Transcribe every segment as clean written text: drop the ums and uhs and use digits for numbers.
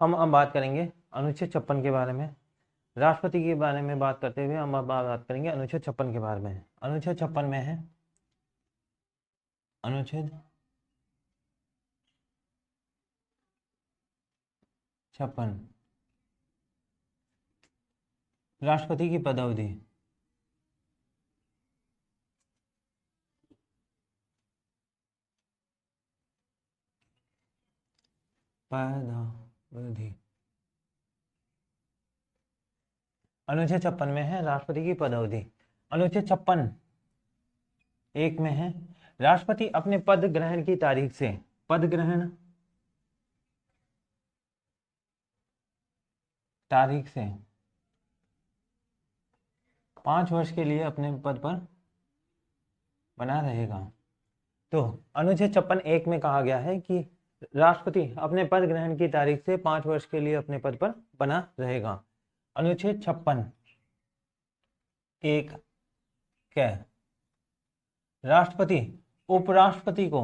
हम अब बात करेंगे अनुच्छेद 56 के बारे में। राष्ट्रपति के बारे में बात करते हुए हम अब बात करेंगे अनुच्छेद 56 के बारे में। अनुच्छेद 56 में है अनुच्छेद 56 राष्ट्रपति की पदावधि। पदावधि अनुच्छेद 56 में है राष्ट्रपति की पदावधि। अनुच्छेद 56 एक में है राष्ट्रपति अपने पद ग्रहण की तारीख से, पद ग्रहण तारीख से 5 वर्ष के लिए अपने पद पर बना रहेगा। तो अनुच्छेद 56 एक में कहा गया है कि राष्ट्रपति अपने पद ग्रहण की तारीख से 5 वर्ष के लिए अपने पद पर बना रहेगा। अनुच्छेद 56 एक क्या है? राष्ट्रपति उपराष्ट्रपति को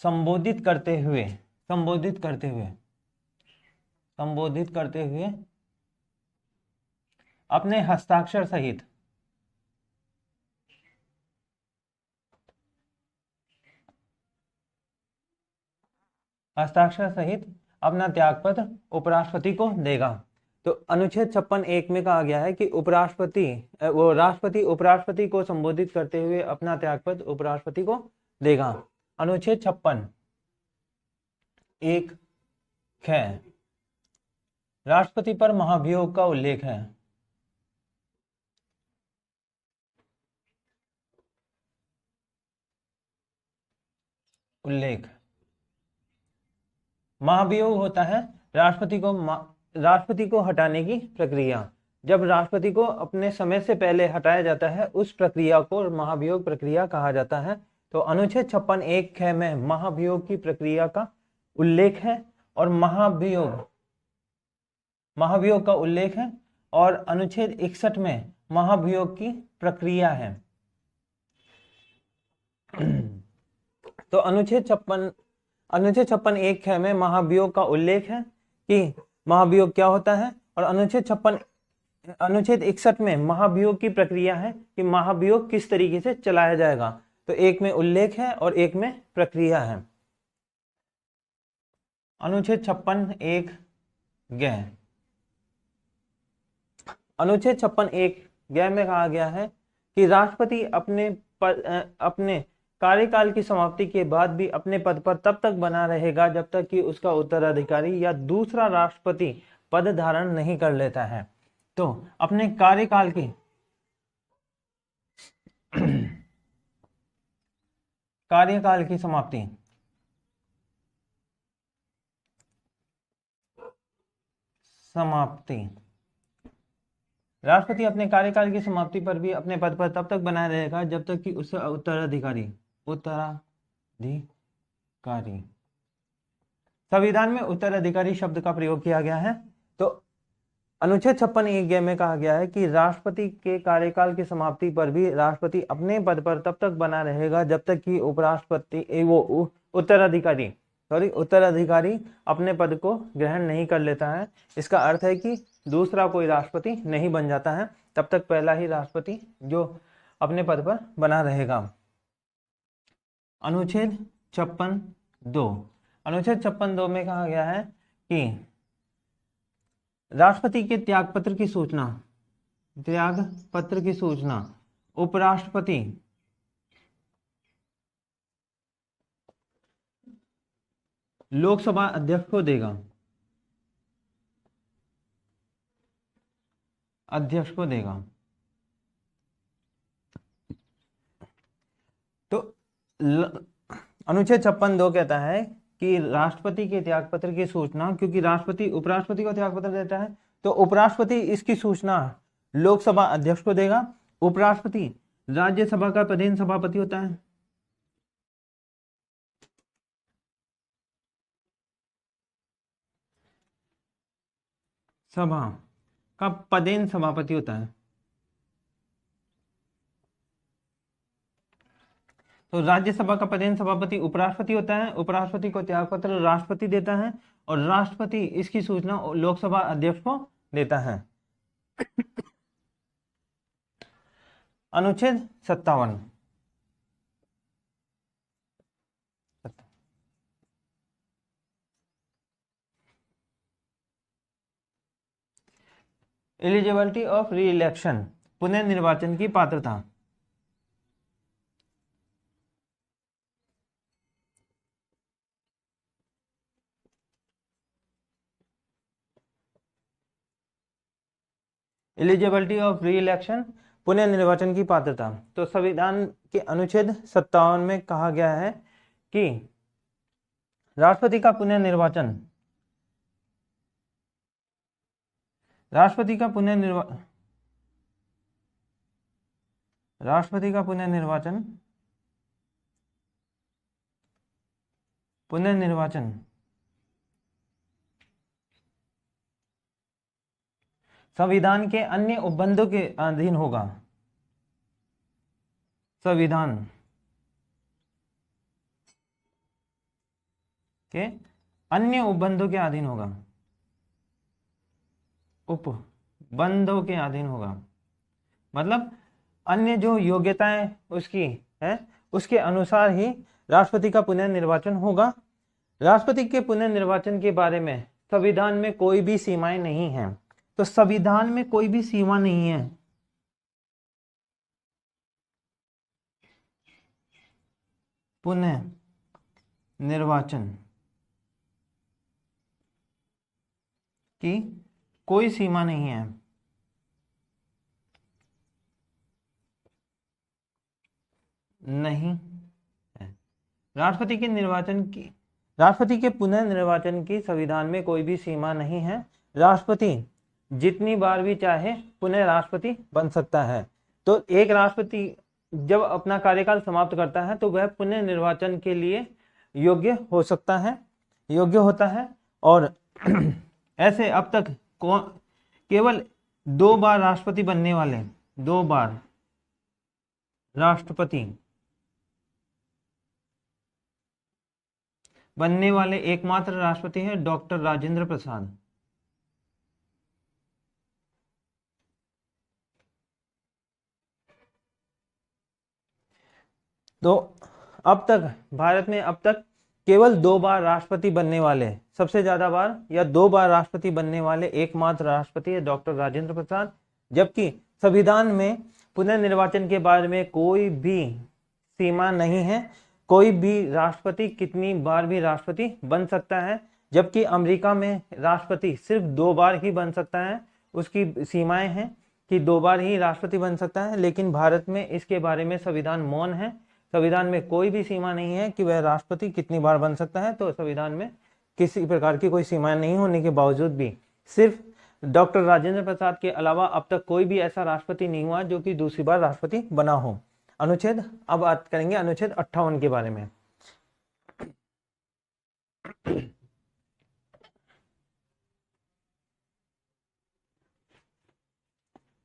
संबोधित करते हुए अपने हस्ताक्षर सहित अपना त्यागपत्र उपराष्ट्रपति को देगा। तो अनुच्छेद 56 एक में कहा गया है कि राष्ट्रपति उपराष्ट्रपति को संबोधित करते हुए अपना त्यागपत्र उपराष्ट्रपति को देगा। अनुच्छेद 56 एक है राष्ट्रपति पर महाभियोग का उल्लेख है। महाभियोग होता है राष्ट्रपति को हटाने की प्रक्रिया। जब राष्ट्रपति को अपने समय से पहले हटाया जाता है उस प्रक्रिया को महाभियोग प्रक्रिया कहा जाता है। तो अनुच्छेद 56 एक है में महाभियोग की प्रक्रिया का उल्लेख है और महाभियोग का उल्लेख है और अनुच्छेद 61 में महाभियोग की प्रक्रिया है। तो अनुच्छेद 56 एक है में महाभियोग का उल्लेख है कि महाभियोग क्या होता है और अनुच्छेद 61 में महाभियोग की प्रक्रिया है कि महाभियोग किस तरीके से चलाया जाएगा। तो एक में उल्लेख है और एक में प्रक्रिया है। अनुच्छेद 56 एक गैर अनुच्छेद 56 एक गैर में कहा गया है कि राष्ट्रपति अपने कार्यकाल की समाप्ति के बाद भी अपने पद पर तब तक बना रहेगा जब तक कि उसका उत्तराधिकारी या दूसरा राष्ट्रपति पद धारण नहीं कर लेता है। तो अपने कार्यकाल की समाप्ति राष्ट्रपति अपने कार्यकाल की समाप्ति पर भी अपने पद पर तब तक बना रहेगा जब तक कि उसका उत्तराधिकारी संविधान में उत्तराधिकारी शब्द का प्रयोग किया गया है। तो अनुच्छेद 56 एक में कहा गया है कि राष्ट्रपति के कार्यकाल की समाप्ति पर भी राष्ट्रपति अपने पद पर तब तक बना रहेगा जब तक कि उत्तराधिकारी अपने पद को ग्रहण नहीं कर लेता है। इसका अर्थ है कि दूसरा कोई राष्ट्रपति नहीं बन जाता है, तब तक पहला ही राष्ट्रपति जो अपने पद पर बना रहेगा। अनुच्छेद 56(2) में कहा गया है कि राष्ट्रपति के त्यागपत्र की सूचना उपराष्ट्रपति लोकसभा अध्यक्ष को देगा। तो अनुच्छेद 56(2) कहता है कि राष्ट्रपति के त्यागपत्र की सूचना, क्योंकि राष्ट्रपति उपराष्ट्रपति को त्यागपत्र देता है तो उपराष्ट्रपति इसकी सूचना लोकसभा अध्यक्ष को देगा। उपराष्ट्रपति राज्यसभा का प्रधान सभापति होता है। सभा का पदेन सभापति होता है। तो राज्यसभा का प्रधान सभापति उपराष्ट्रपति होता है, उपराष्ट्रपति को त्यागपत्र राष्ट्रपति देता है और राष्ट्रपति इसकी सूचना लोकसभा अध्यक्ष को देता है। अनुच्छेद 57, एलिजिबिलिटी ऑफ री इलेक्शन, पुनः निर्वाचन की पात्रता। एलिजिबिलिटी ऑफ री इलेक्शन, पुनः निर्वाचन की पात्रता। तो संविधान के अनुच्छेद 57 में कहा गया है कि राष्ट्रपति का पुनः निर्वाचन, राष्ट्रपति का पुनः निर्वाचन संविधान के अन्य उपबंधों के अधीन होगा। संविधान के अन्य उपबंधों के अधीन होगा, उपबंधों के अधीन होगा, मतलब अन्य जो योग्यताएं उसकी है उसके अनुसार ही राष्ट्रपति का पुनः निर्वाचन होगा। राष्ट्रपति के पुनः निर्वाचन के बारे में संविधान में कोई भी सीमाएं नहीं हैं। तो संविधान में कोई भी सीमा नहीं है। पुनः निर्वाचन की कोई सीमा नहीं है। नहीं है। राष्ट्रपति के पुनः निर्वाचन की संविधान में कोई भी सीमा नहीं है। राष्ट्रपति जितनी बार भी चाहे पुनः राष्ट्रपति बन सकता है। तो एक राष्ट्रपति जब अपना कार्यकाल समाप्त करता है तो वह पुनः निर्वाचन के लिए योग्य होता है। और ऐसे अब तक केवल 2 बार राष्ट्रपति बनने वाले, 2 बार राष्ट्रपति बनने वाले एकमात्र राष्ट्रपति हैं डॉक्टर राजेंद्र प्रसाद। तो अब तक भारत में केवल 2 बार राष्ट्रपति बनने वाले, सबसे ज्यादा बार या 2 बार राष्ट्रपति बनने वाले एकमात्र राष्ट्रपति है डॉक्टर राजेंद्र प्रसाद। जबकि संविधान में पुनर्निर्वाचन के बारे में कोई भी सीमा नहीं है। कोई भी राष्ट्रपति कितनी बार भी राष्ट्रपति बन सकता है। जबकि अमेरिका में राष्ट्रपति सिर्फ 2 बार ही बन सकता है, उसकी सीमाएं हैं कि 2 बार ही राष्ट्रपति बन सकता है। लेकिन भारत में इसके बारे में संविधान मौन है। संविधान में कोई भी सीमा नहीं है कि वह राष्ट्रपति कितनी बार बन सकता है। तो संविधान में किसी प्रकार की कोई सीमाएं नहीं होने के बावजूद भी सिर्फ डॉक्टर राजेंद्र प्रसाद के अलावा अब तक कोई भी ऐसा राष्ट्रपति नहीं हुआ जो कि दूसरी बार राष्ट्रपति बना हो। अब बात करेंगे अनुच्छेद 58 के बारे में।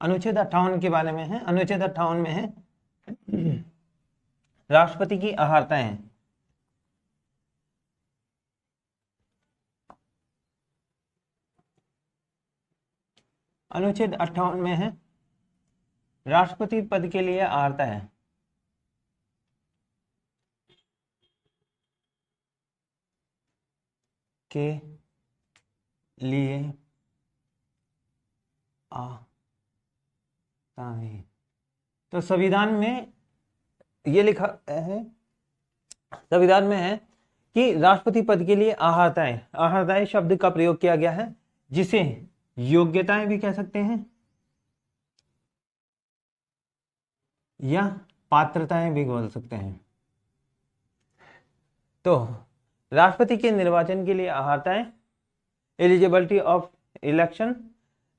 अनुच्छेद 58 के बारे में है। अनुच्छेद 58 में है राष्ट्रपति की अहर्ताएं। अनुच्छेद 58 में है राष्ट्रपति पद के लिए अहर्ताएं। के लिए अहर्ताएं। तो संविधान में ये लिखा है, संविधान में है कि राष्ट्रपति पद के लिए अहर्ताएं शब्द का प्रयोग किया गया है, जिसे योग्यताएं भी कह सकते हैं या पात्रताएं भी बोल सकते हैं। तो राष्ट्रपति के निर्वाचन के लिए अहर्ताएं, एलिजिबिलिटी ऑफ इलेक्शन,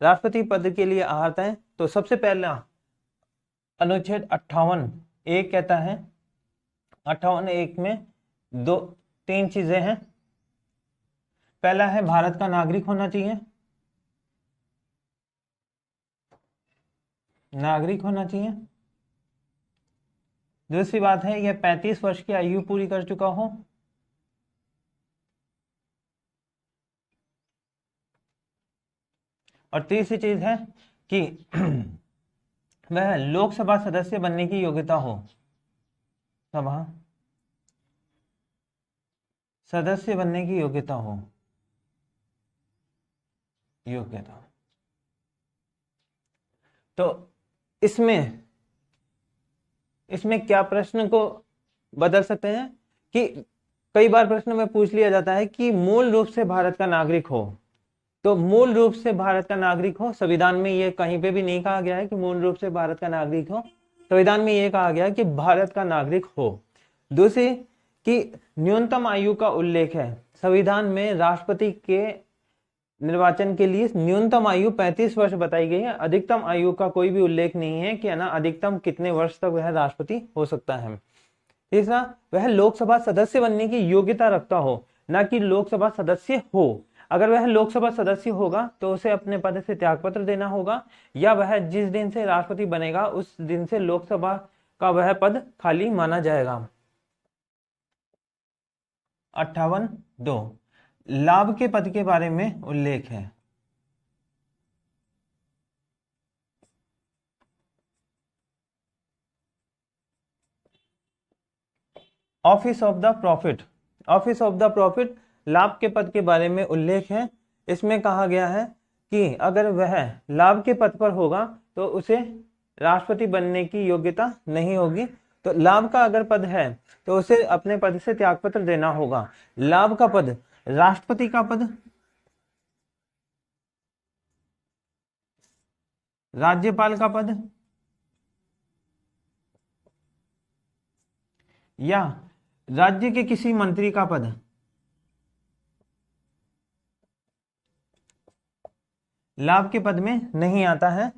राष्ट्रपति पद के लिए अहर्ताएं। तो सबसे पहला अनुच्छेद 58(1) कहता है, 58(1) में 3 चीजें हैं। पहला है भारत का नागरिक होना चाहिए, दूसरी बात है यह 35 वर्ष की आयु पूरी कर चुका हो। और तीसरी चीज है कि वह लोकसभा सदस्य बनने की योग्यता हो, सभा सदस्य बनने की योग्यता हो, योग्यता। तो इसमें क्या प्रश्न को बदल सकते हैं कि कई बार प्रश्न में पूछ लिया जाता है कि मूल रूप से भारत का नागरिक हो। तो मूल रूप से भारत का नागरिक हो, संविधान में ये कहीं पे भी नहीं कहा गया है कि मूल रूप से भारत का नागरिक हो। संविधान में ये कहा गया है कि भारत का नागरिक हो। दूसरी कि न्यूनतम आयु का उल्लेख है संविधान में। राष्ट्रपति के निर्वाचन के लिए न्यूनतम आयु 35 वर्ष बताई गई है। अधिकतम आयु का कोई भी उल्लेख नहीं है कि ना अधिकतम कितने वर्ष तक वह राष्ट्रपति हो सकता है। तीसरा, वह लोकसभा सदस्य बनने की योग्यता रखता हो, ना कि लोकसभा सदस्य हो। अगर वह लोकसभा सदस्य होगा तो उसे अपने पद से त्यागपत्र देना होगा, या वह जिस दिन से राष्ट्रपति बनेगा उस दिन से लोकसभा का वह पद खाली माना जाएगा। 58(2) लाभ के पद के बारे में उल्लेख है। Office of the profit, office of the profit लाभ के पद के बारे में उल्लेख है। इसमें कहा गया है कि अगर वह लाभ के पद पर होगा तो उसे राष्ट्रपति बनने की योग्यता नहीं होगी। तो लाभ का अगर पद है तो उसे अपने पद से त्यागपत्र देना होगा। लाभ का पद, राष्ट्रपति का पद, राज्यपाल का पद, या राज्य के किसी मंत्री का पद, लाभ के पद में नहीं आता है।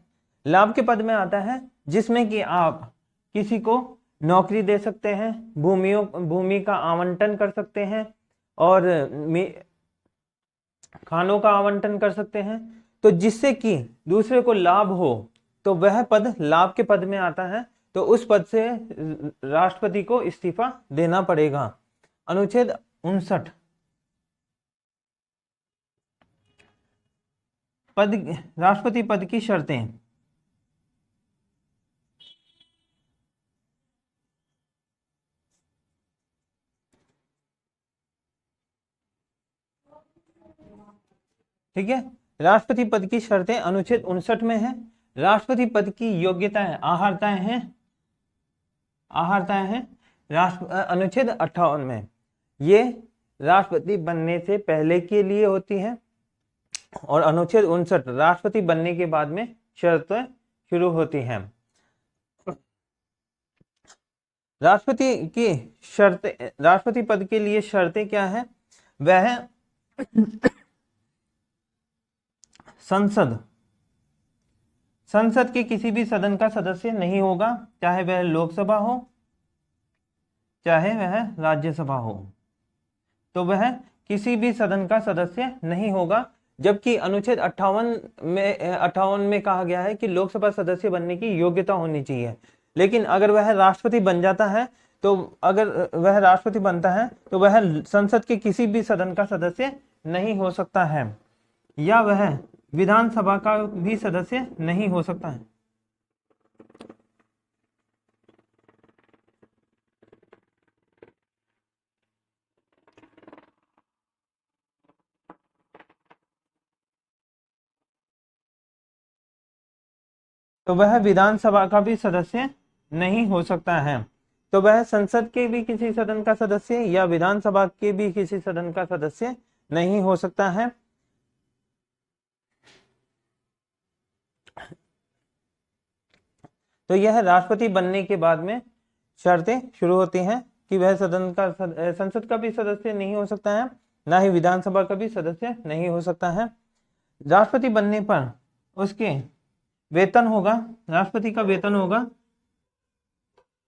लाभ के पद में आता है जिसमें कि आप किसी को नौकरी दे सकते हैं, भूमि का आवंटन कर सकते हैं और खानों का आवंटन कर सकते हैं, तो जिससे कि दूसरे को लाभ हो, तो वह पद लाभ के पद में आता है। तो उस पद से राष्ट्रपति को इस्तीफा देना पड़ेगा। अनुच्छेद 59 पद, राष्ट्रपति पद की शर्तें। ठीक है, राष्ट्रपति पद की शर्तें अनुच्छेद 59 में है। राष्ट्रपति पद की योग्यताएं, आहारताएं हैं, अनुच्छेद 58 में। ये राष्ट्रपति बनने से पहले के लिए होती है, और अनुच्छेद 59 राष्ट्रपति बनने के बाद में शर्तें शुरू होती हैं। राष्ट्रपति की शर्तें, राष्ट्रपति पद के लिए शर्तें क्या है? वह संसद के किसी भी सदन का सदस्य नहीं होगा, चाहे वह लोकसभा हो चाहे वह राज्यसभा हो। तो वह किसी भी सदन का सदस्य नहीं होगा। जबकि अनुच्छेद 58 में कहा गया है कि लोकसभा सदस्य बनने की योग्यता होनी चाहिए। लेकिन अगर वह राष्ट्रपति बन जाता है, तो अगर वह राष्ट्रपति बनता है तो वह संसद के किसी भी सदन का सदस्य नहीं हो सकता है, या वह विधानसभा का भी सदस्य नहीं हो सकता है। तो वह विधानसभा का भी सदस्य नहीं हो सकता है। तो वह संसद के भी किसी सदन का सदस्य या विधानसभा के भी किसी सदन का सदस्य नहीं हो सकता है। तो यह राष्ट्रपति बनने के बाद में शर्तें शुरू होती हैं कि वह संसद का भी सदस्य नहीं हो सकता है, ना ही विधानसभा का भी सदस्य नहीं हो सकता है। राष्ट्रपति बनने पर उसके वेतन होगा, राष्ट्रपति का वेतन होगा,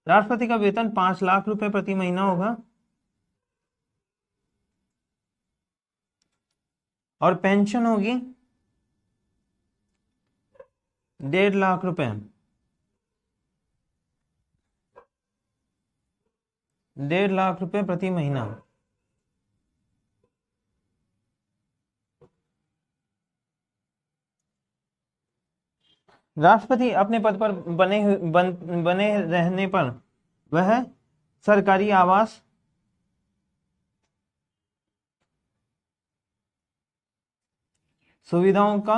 राष्ट्रपति का वेतन 5 लाख रुपए प्रति महीना होगा, और पेंशन होगी 1.5 लाख रुपए। 1.5 लाख रुपए प्रति महीना। राष्ट्रपति अपने पद पर बने रहने पर वह सरकारी आवास, सुविधाओं का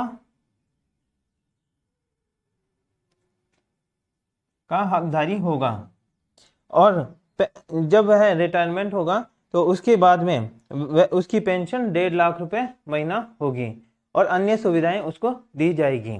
हकदारी होगा। और जब वह रिटायरमेंट होगा तो उसके बाद में उसकी पेंशन 1.5 लाख रुपए महीना होगी और अन्य सुविधाएं उसको दी जाएगी।